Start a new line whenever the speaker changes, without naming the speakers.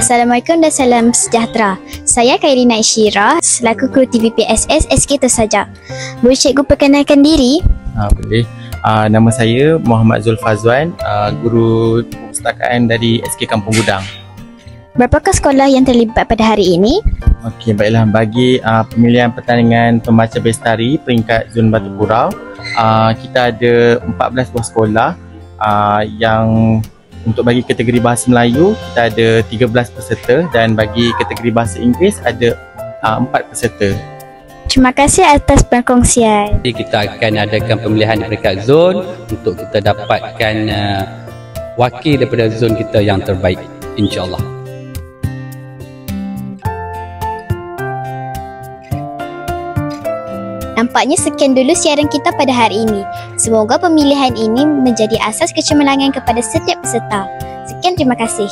Assalamualaikum dan salam sejahtera. Saya Khairina Isyirah selaku Guru TVPSS SK Tosaja. Boleh cikgu perkenalkan diri?
Boleh. Nama saya Muhammad Zulfazwan, Guru Perpustakaan dari SK Kampung Gudang.
Berapakah sekolah yang terlibat pada hari ini?
Okey, baiklah. Bagi pemilihan pertandingan pembaca bestari peringkat Zon Batu Purau, kita ada 14 buah sekolah yang untuk bagi kategori Bahasa Melayu kita ada 13 peserta dan bagi kategori Bahasa Inggeris ada 4 peserta.
Terima kasih atas perkongsian.
Jadi kita akan adakan pemilihan peringkat zon untuk kita dapatkan wakil daripada zon kita yang terbaik, insya-Allah.
Nampaknya sekian dulu siaran kita pada hari ini. Semoga pemilihan ini menjadi asas kecemerlangan kepada setiap peserta. Sekian, terima kasih.